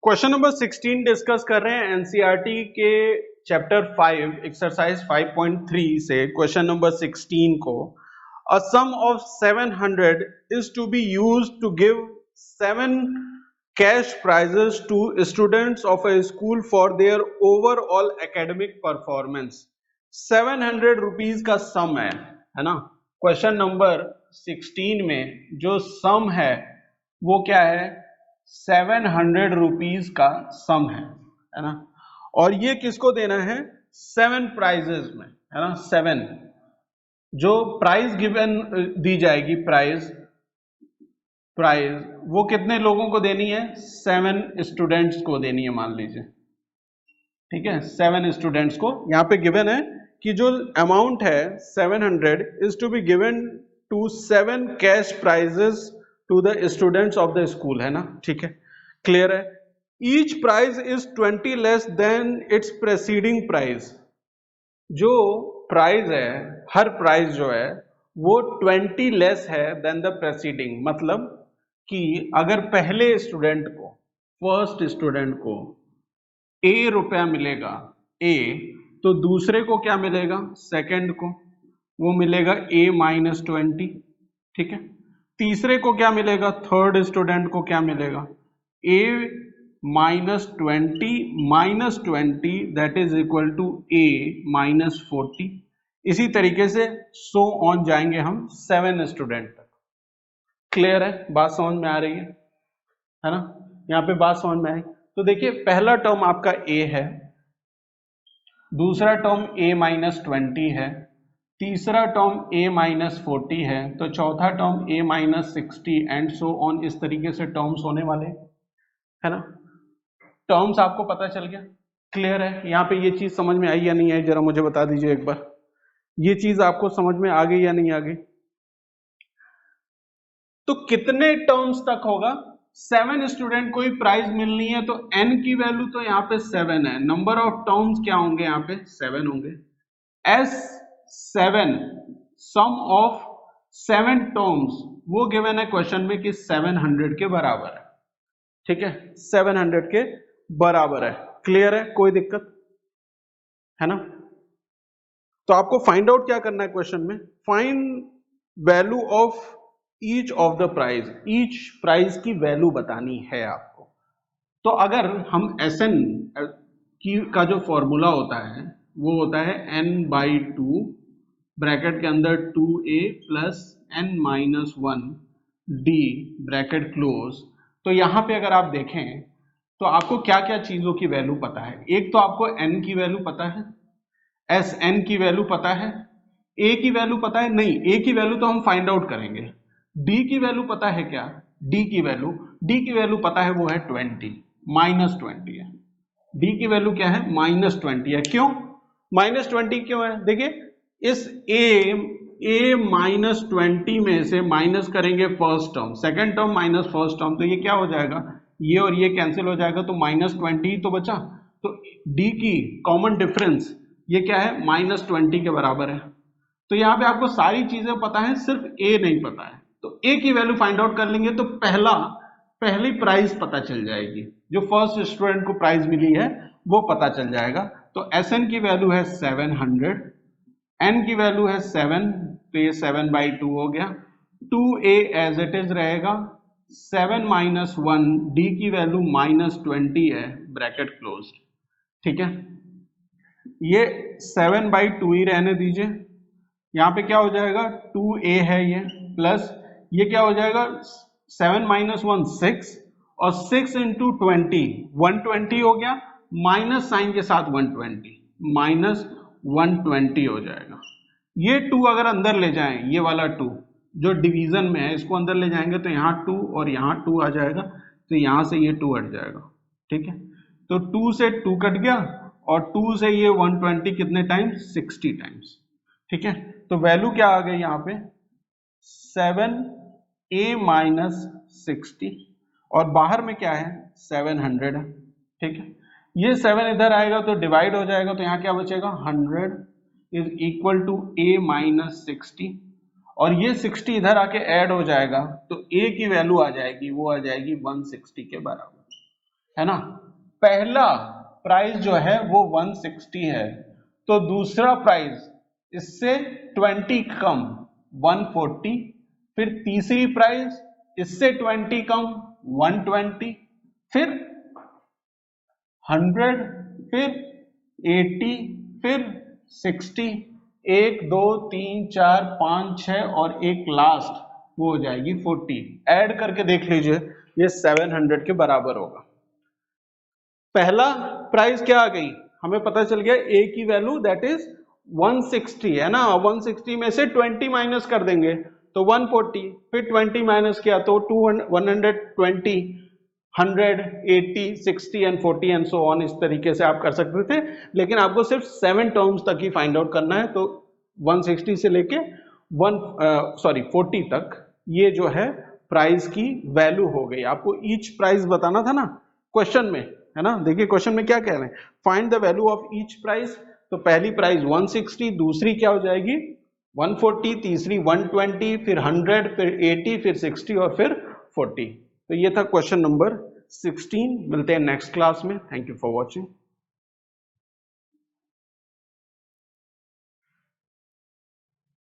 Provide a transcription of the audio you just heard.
Question number 16 discuss कर रहे हैं एनसीईआरटी के चैप्टर 5 एक्सरसाइज 5.3 से क्वेश्चन नंबर 16 को a sum of 700 is to be used to give 7 cash prizes to students of a school for their overall academic performance. 700 rupees का sum है ना। Question number 16 में जो सम है वो क्या है, 700 रुपीज का सम है ना। और ये किसको देना है, 7 प्राइजेस में, है ना। 7 जो प्राइज गिवन दी जाएगी, प्राइज वो कितने लोगों को देनी है, 7 स्टूडेंट्स को देनी है, मान लीजिए, ठीक है। 7 स्टूडेंट्स को यहाँ पे गिवन है कि जो अमाउंट है 700 is to be given to 7 cash prizes to the students of the school, है ना, ठीक है, क्लियर है। Each prize is 20 less than its preceding prize. जो प्राइज है, हर प्राइज जो है वो 20 लेस है देन द प्रेसीडिंग। मतलब कि अगर पहले स्टूडेंट को, फर्स्ट स्टूडेंट को ए रुपया मिलेगा ए, तो दूसरे को क्या मिलेगा, सेकंड को वो मिलेगा ए -20, ठीक है। तीसरे को क्या मिलेगा, थर्ड स्टूडेंट को क्या मिलेगा, ए -20 दैट इज इक्वल टू ए -40। इसी तरीके से सो ऑन जाएंगे हम 7 स्टूडेंट तक। क्लियर है, बात समझ में आ रही है ना। यहाँ पे बात समझ में आई तो देखिए, पहला टर्म आपका ए है, दूसरा टर्म a -20 है, तीसरा टर्म a -40 है, तो चौथा term a -60 and so on, इस तरीके से टर्म्स होने वाले, है ना। टर्म्स आपको पता चल गया, क्लियर है। यहाँ पे ये चीज समझ में आई या नहीं आई, जरा मुझे बता दीजिए एक बार, ये चीज आपको समझ में आ गई या नहीं आ गई। तो कितने टर्म्स तक होगा, 7 स्टूडेंट को ही प्राइज मिलनी है, तो n की वैल्यू तो यहाँ पे 7 है, नंबर ऑफ टर्म्स क्या होंगे, यहाँ पे 7 होंगे। S7 सम ऑफ 7 टर्म्स वो गिवन है क्वेश्चन में कि 700 के बराबर है, ठीक है, 700 के बराबर है। क्लियर है, कोई दिक्कत है ना। तो आपको फाइंड आउट क्या करना है क्वेश्चन में, find value of each of the prize, each prize की वैल्यू बतानी है आपको। तो अगर हम Sn की का जो फॉर्मूला होता है वो होता है n/2 ब्रैकेट के अंदर 2a plus n-1 d bracket close. तो यहां पे अगर आप देखें तो आपको क्या क्या चीजों की वैल्यू पता है। एक तो आपको n की वैल्यू पता है, Sn की वैल्यू पता है, a की वैल्यू पता है, नहीं a की वैल्यू तो हम फाइंड आउट करेंगे। d की वैल्यू पता है क्या, d की वैल्यू पता है, वो है 20, -20 है। d की वैल्यू क्या है, -20 है। क्यों -20 क्यों है, देखिए इस a -20 में से माइनस करेंगे first term, second term minus first term, तो ये क्या हो जाएगा, ये और ये कैंसिल हो जाएगा, तो -20 ही तो बचा। तो d की कॉमन डिफरेंस ये क्या है, -20 के बराबर है। तो यहाँ पे आपको सारी चीजें पता है, सिर्फ a नहीं पता है, तो a की वैल्यू फाइंड आउट कर लेंगे तो पहली प्राइस पता चल जाएगी, जो फर्स्ट स्टूडेंट को प्राइस मिली है वो पता चल जाएगा। तो Sn की वैल्यू है 700, n की वैल्यू है 7, तो ये 7/2 हो गया, 2a एज इट इज रहेगा, 7 -1, d की वैल्यू -20 है, ब्रैकेट क्लोज, ठीक है। ये 7/2 ही रहने दीजिए, यहाँ पे क्या हो जाएगा, 2a है ये, प्लस ये क्या हो जाएगा, 7 -1 6, और 6 इंटू 20 120 हो गया, माइनस साइन के साथ 120, -120 हो जाएगा। ये 2 अगर अंदर ले जाएं, ये वाला 2 जो डिवीजन में है इसको अंदर ले जाएंगे तो यहाँ 2 और यहाँ 2 आ जाएगा, तो यहाँ से ये 2 हट जाएगा, ठीक है। तो 2 से 2 कट गया, और 2 से ये 120 कितने टाइम्स, 60 टाइम्स, ठीक है। तो वैल्यू क्या आ गई यहाँ पे, 7a -60, और बाहर में क्या है, 700 है, ठीक है। ये 7 इधर आएगा तो डिवाइड हो जाएगा, तो यहाँ क्या बचेगा, 100 इज इक्वल टू a -60, और ये 60 इधर आके ऐड हो जाएगा, तो a की वैल्यू आ जाएगी, वो आ जाएगी 160 के बराबर। है ना। पहला प्राइस जो है वो 160 है, तो दूसरा प्राइस इससे 20 कम 140, फिर तीसरी प्राइस इससे 20 कम 120, फिर 100, फिर 80, फिर 60, 1 2 3 4 5 6 और एक लास्ट वो हो जाएगी 40। ऐड करके देख लीजिए ये 700 के बराबर होगा। पहला प्राइस क्या आ गई, हमें पता चल गया ए की वैल्यू दैट इज 160 है ना। 160 में से 20 माइनस कर देंगे तो 140, फिर 20 माइनस किया तो 120, 100, 80, 60 एंड 40 एंड सो ऑन। इस तरीके से आप कर सकते थे, लेकिन आपको सिर्फ 7 टर्म्स तक ही फाइंड आउट करना है। तो 160 से लेके 40 तक ये जो है प्राइस की वैल्यू हो गई। आपको ईच प्राइस बताना था ना क्वेश्चन में, है ना। देखिए क्वेश्चन में क्या कह रहे हैं, find the value of each price. तो पहली प्राइस 160, दूसरी क्या हो जाएगी 140, तीसरी 120, फिर 100, फिर 80, फिर 60 और फिर 40। तो ये था क्वेश्चन नंबर 16। मिलते हैं नेक्स्ट क्लास में। Thank you for watching.